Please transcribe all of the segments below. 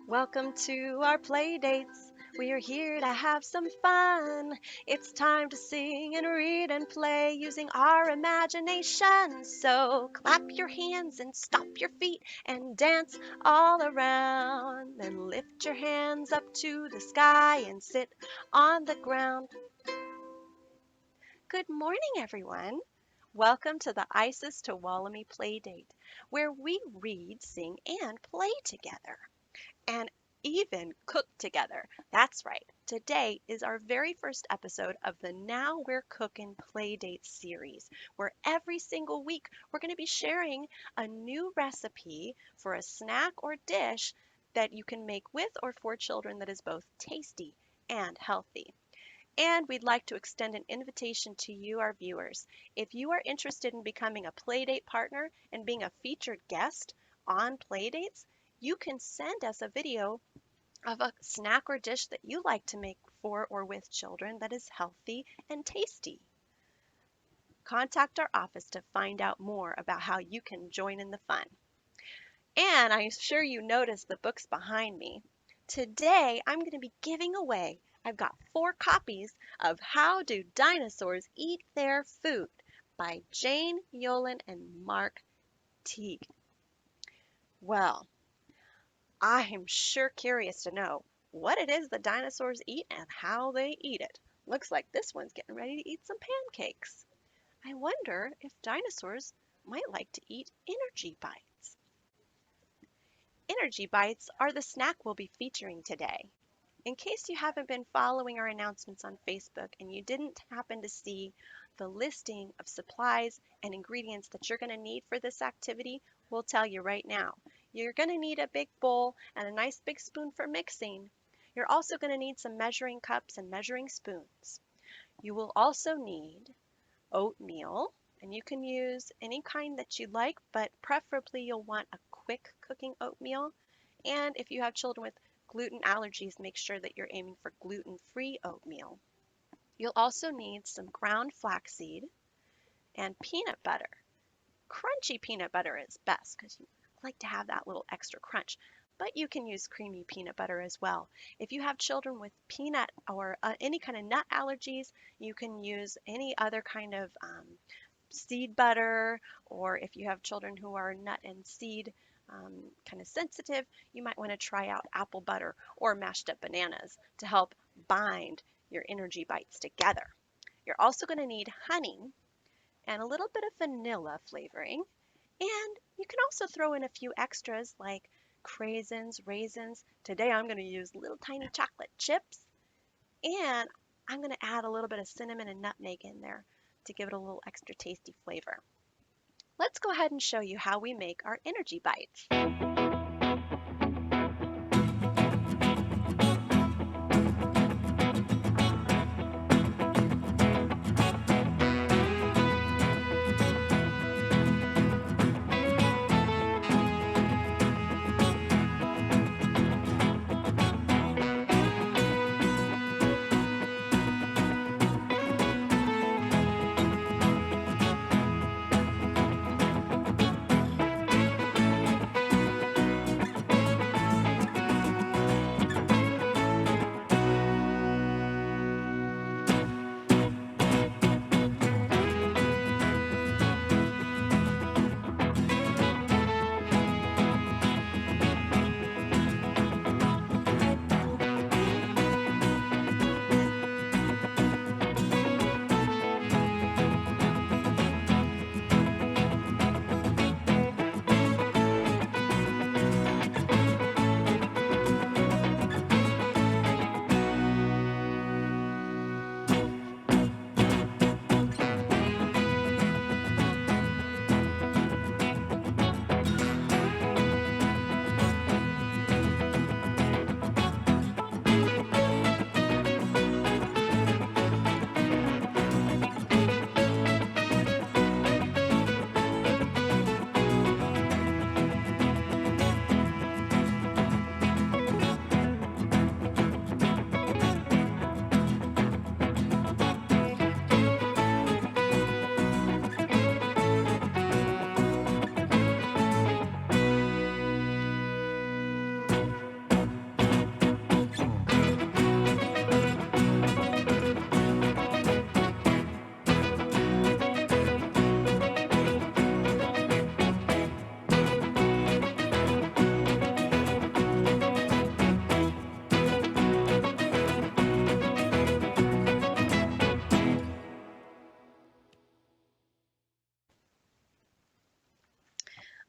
Welcome to our play dates. We are here to have some fun. It's time to sing and read and play using our imagination. So clap your hands and stomp your feet and dance all around. Then lift your hands up to the sky and sit on the ground. Good morning, everyone. Welcome to the ICES-Tuolumne play date, where we read, sing, and play together. And even cook together. That's right. Today is our very first episode of the Now We're Cookin Playdate series, where every single week we're going to be sharing a new recipe for a snack or dish that you can make with or for children that is both tasty and healthy. And we'd like to extend an invitation to you, our viewers. If you are interested in becoming a Playdate partner and being a featured guest on Playdates, you can send us a video of a snack or dish that you like to make for or with children that is healthy and tasty. Contact our office to find out more about how you can join in the fun. And I'm sure you noticed the books behind me. Today, I'm going to be giving away, I've got 4 copies of How Do Dinosaurs Eat Their Food by Jane Yolen and Mark Teague. Well, I am sure curious to know what it is the dinosaurs eat and how they eat it. Looks like this one's getting ready to eat some pancakes. I wonder if dinosaurs might like to eat energy bites. Energy bites are the snack we'll be featuring today. In case you haven't been following our announcements on Facebook and you didn't happen to see the listing of supplies and ingredients that you're going to need for this activity, we'll tell you right now. You're going to need a big bowl and a nice big spoon for mixing. You're also going to need some measuring cups and measuring spoons. You will also need oatmeal, and you can use any kind that you like, but preferably you'll want a quick cooking oatmeal. And if you have children with gluten allergies, make sure that you're aiming for gluten-free oatmeal. You'll also need some ground flaxseed and peanut butter. Crunchy peanut butter is best because you like to have that little extra crunch, but you can use creamy peanut butter as well. If you have children with peanut or any kind of nut allergies, you can use any other kind of seed butter, or if you have children who are nut and seed kind of sensitive, you might want to try out apple butter or mashed up bananas to help bind your energy bites together. You're also going to need honey and a little bit of vanilla flavoring. And you can also throw in a few extras like craisins, raisins. Today I'm going to use little tiny chocolate chips. And I'm going to add a little bit of cinnamon and nutmeg in there to give it a little extra tasty flavor. Let's go ahead and show you how we make our energy bites.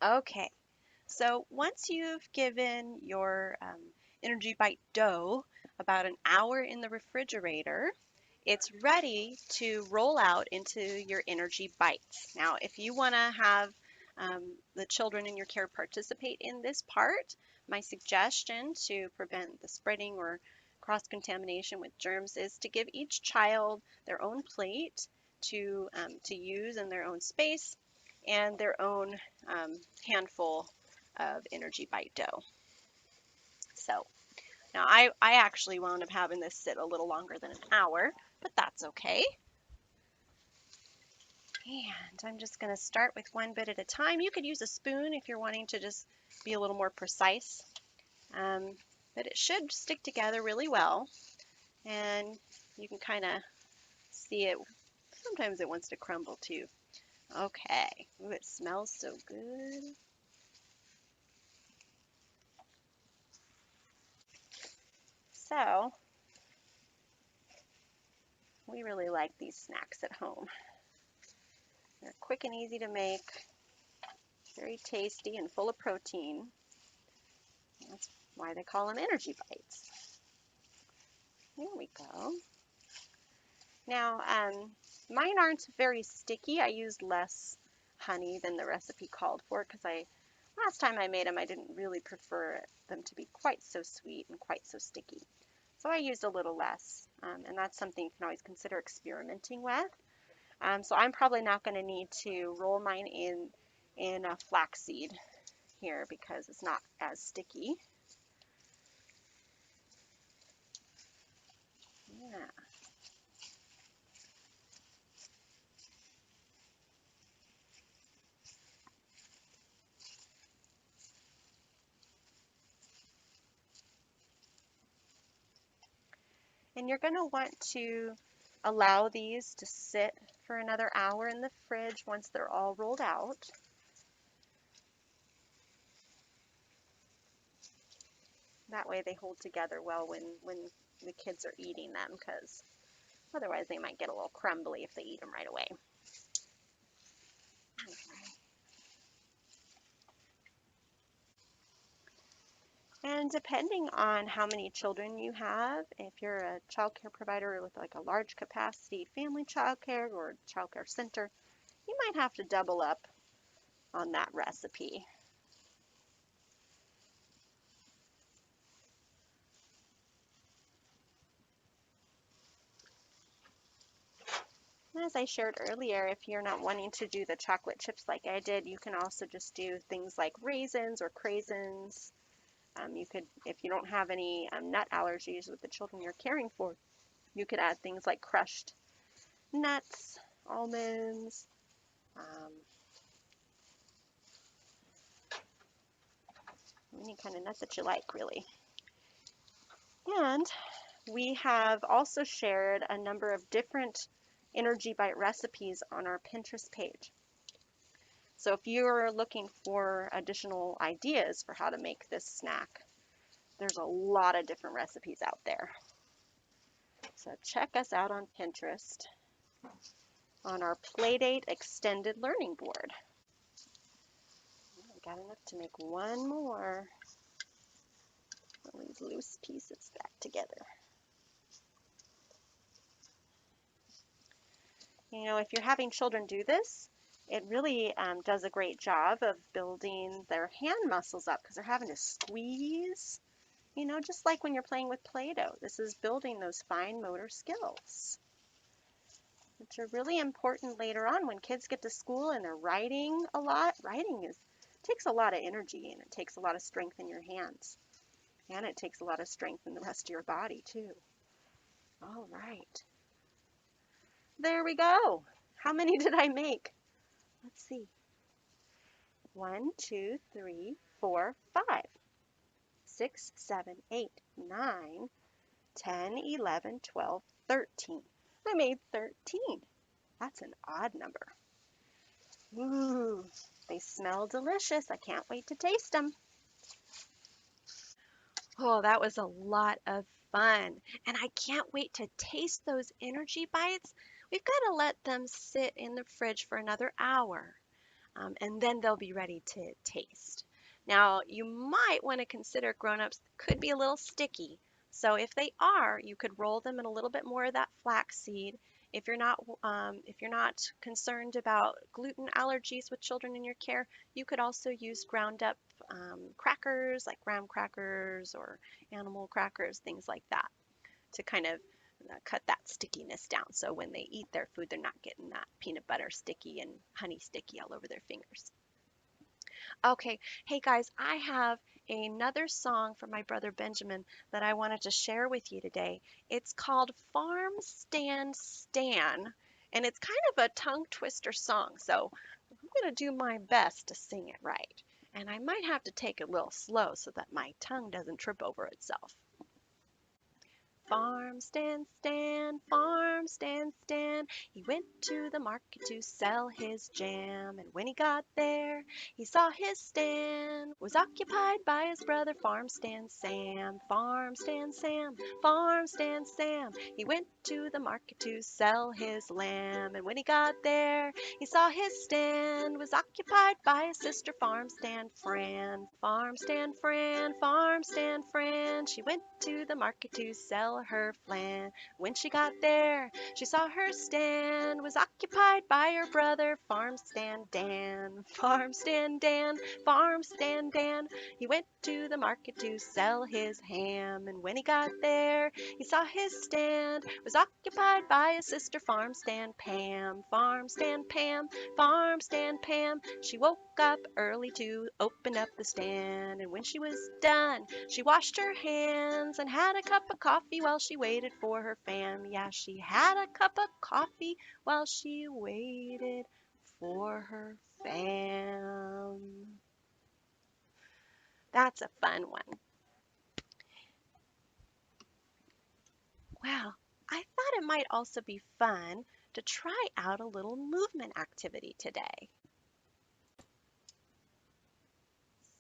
Okay, so once you've given your Energy Bite dough about an hour in the refrigerator, it's ready to roll out into your Energy Bites. Now, if you want to have the children in your care participate in this part, my suggestion to prevent the spreading or cross-contamination with germs is to give each child their own plate to use in their own space and their own handful of Energy Bite dough. So now I actually wound up having this sit a little longer than an hour, but that's okay. And I'm just going to start with one bit at a time. You could use a spoon if you're wanting to just be a little more precise. But it should stick together really well. And you can kind of see it. Sometimes it wants to crumble too. Okay. Ooh, it smells so good. So we really like these snacks at home. They're quick and easy to make, very tasty and full of protein. That's why they call them energy bites. There we go. Now, mine aren't very sticky. I used less honey than the recipe called for because last time I made them, I didn't really prefer them to be quite so sweet and quite so sticky. So I used a little less, and that's something you can always consider experimenting with. So I'm probably not going to need to roll mine in a flaxseed here because it's not as sticky. Yeah. And you're going to want to allow these to sit for another hour in the fridge once they're all rolled out. That way they hold together well when the kids are eating them, because otherwise they might get a little crumbly if they eat them right away. And depending on how many children you have, if you're a child care provider with like a large capacity family child care or child care center, you might have to double up on that recipe. As I shared earlier, if you're not wanting to do the chocolate chips like I did, you can also just do things like raisins or craisins. You could, if you don't have any nut allergies with the children you're caring for, you could add things like crushed nuts, almonds, any kind of nut that you like, really. And we have also shared a number of different Energy Bite recipes on our Pinterest page. So if you're looking for additional ideas for how to make this snack, there's a lot of different recipes out there. So check us out on Pinterest on our Playdate Extended Learning Board. I got enough to make one more. All these loose pieces back together. You know, if you're having children do this, it really does a great job of building their hand muscles up because they're having to squeeze, you know, just like when you're playing with Play-Doh. This is building those fine motor skills, which are really important later on when kids get to school and they're writing a lot. Writing takes a lot of energy and it takes a lot of strength in your hands. And it takes a lot of strength in the rest of your body too. All right. There we go. How many did I make? Let's see. 1, 2, 3, 4, 5, 6, 7, 8, 9, 10, 11, 12, 13. I made 13. That's an odd number. Ooh, they smell delicious. I can't wait to taste them. Oh, that was a lot of fun. And I can't wait to taste those energy bites. We've got to let them sit in the fridge for another hour. and then they'll be ready to taste. Now, you might want to consider grown-ups could be a little sticky. So if they are, you could roll them in a little bit more of that flaxseed. If you're not concerned about gluten allergies with children in your care, you could also use ground up crackers like graham crackers or animal crackers, things like that, to kind of cut that stickiness down. So when they eat their food, they're not getting that peanut butter sticky and honey sticky all over their fingers. Okay, hey guys, I have another song from my brother Benjamin that I wanted to share with you today. It's called Farm Stand Stan, and it's kind of a tongue twister song, so I'm going to do my best to sing it right. And I might have to take it a little slow so that my tongue doesn't trip over itself. Farm stand, stand, farm stand, stand. He went to the market to sell his jam. And when he got there, he saw his stand was occupied by his brother, Farm Stand Sam. Farm stand Sam, farm stand Sam. He went to the market to sell his lamb. And when he got there, he saw his stand was occupied by his sister, Farm Stand Fran. Farm stand Fran, farm stand Fran. She went to the market to sell her flan. When she got there, she saw her stand was occupied by her brother, Farm Stand Dan. Farm Stand Dan, Farm Stand Dan. He went to the market to sell his ham. And when he got there, he saw his stand was occupied by his sister, Farm Stand Pam. Farm Stand Pam, Farm Stand Pam. She woke up early to open up the stand. And when she was done, she washed her hands and had a cup of coffee while she waited for her fam. Yeah, she had a cup of coffee while she waited for her fam. That's a fun one. Well, I thought it might also be fun to try out a little movement activity today.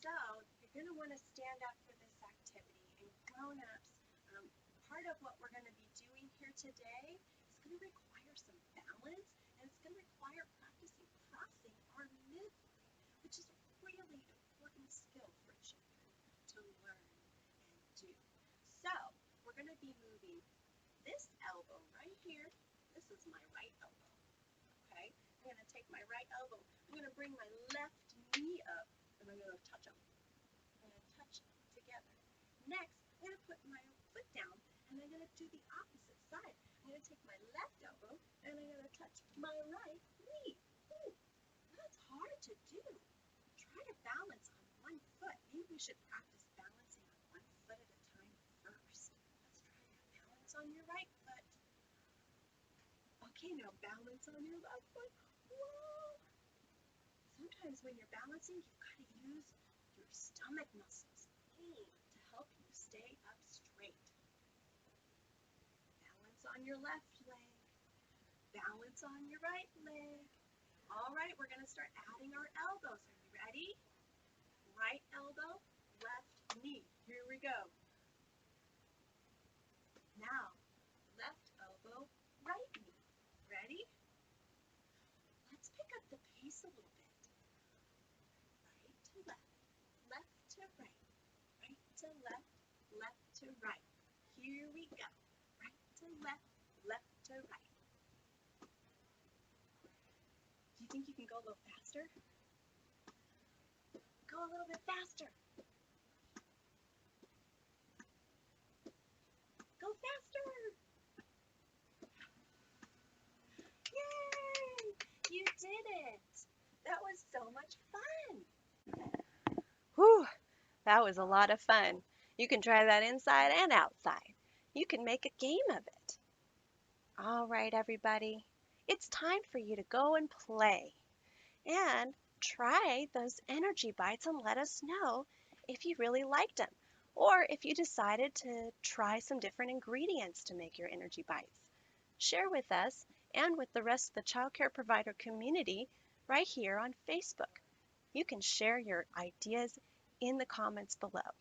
So, you're going to want to stand up for this activity. And grown-ups, part of what we're going to be doing here today is going to require some balance, and it's going to require practicing crossing our midline, which is a really important skill for children to learn and do. So, we're going to be moving this elbow right here. This is my right elbow, okay? I'm going to take my right elbow. I'm going to bring my left knee up, and I'm going to touch them. I'm going to touch them together. Next, I'm going to put my foot down, and I'm going to do the opposite side. I'm going to take my left elbow, and I'm going to touch my right knee. Ooh, that's hard to do. Try to balance on one foot. Maybe we should practice balancing on one foot at a time first. Let's try to balance on your right foot. Okay, now balance on your left foot. Whoa! Sometimes when you're balancing, you've got to use your stomach muscles to help you stay up straight. Balance on your left leg. Balance on your right leg. All right, we're going to start adding our elbows. Are you ready? Right elbow, left knee. Here we go. Now, left elbow, right knee. Ready? Let's pick up the pace a little bit. Right to left, left to right, right to left, left to right. Here we go. Right to left, left to right. Do you think you can go a little faster? Go a little bit faster. Go faster. Yay! You did it. That was so much fun. Whew, that was a lot of fun. You can try that inside and outside. You can make a game of it. All right, everybody. It's time for you to go and play. And try those energy bites and let us know if you really liked them, or if you decided to try some different ingredients to make your energy bites. Share with us and with the rest of the child care provider community right here on Facebook. You can share your ideas in the comments below.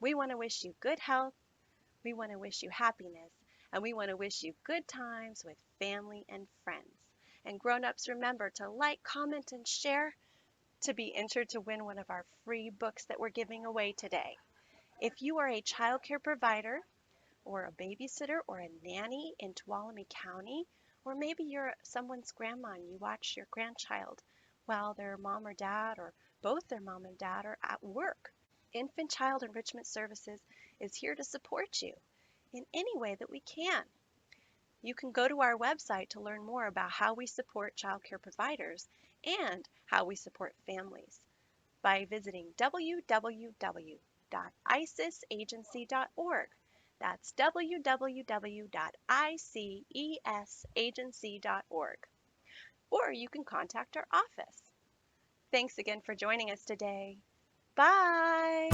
We want to wish you good health, we want to wish you happiness, and we want to wish you good times with family and friends. And grown-ups, remember to like, comment, and share to be entered to win one of our free books that we're giving away today. If you are a child care provider or a babysitter or a nanny in Tuolumne County, or maybe you're someone's grandma and you watch your grandchild while their mom or dad or both their mom and dad are at work, Infant Child Enrichment Services is here to support you in any way that we can. You can go to our website to learn more about how we support child care providers and how we support families by visiting www.icesagency.org. That's www.icesagency.org. Or you can contact our office. Thanks again for joining us today. Bye!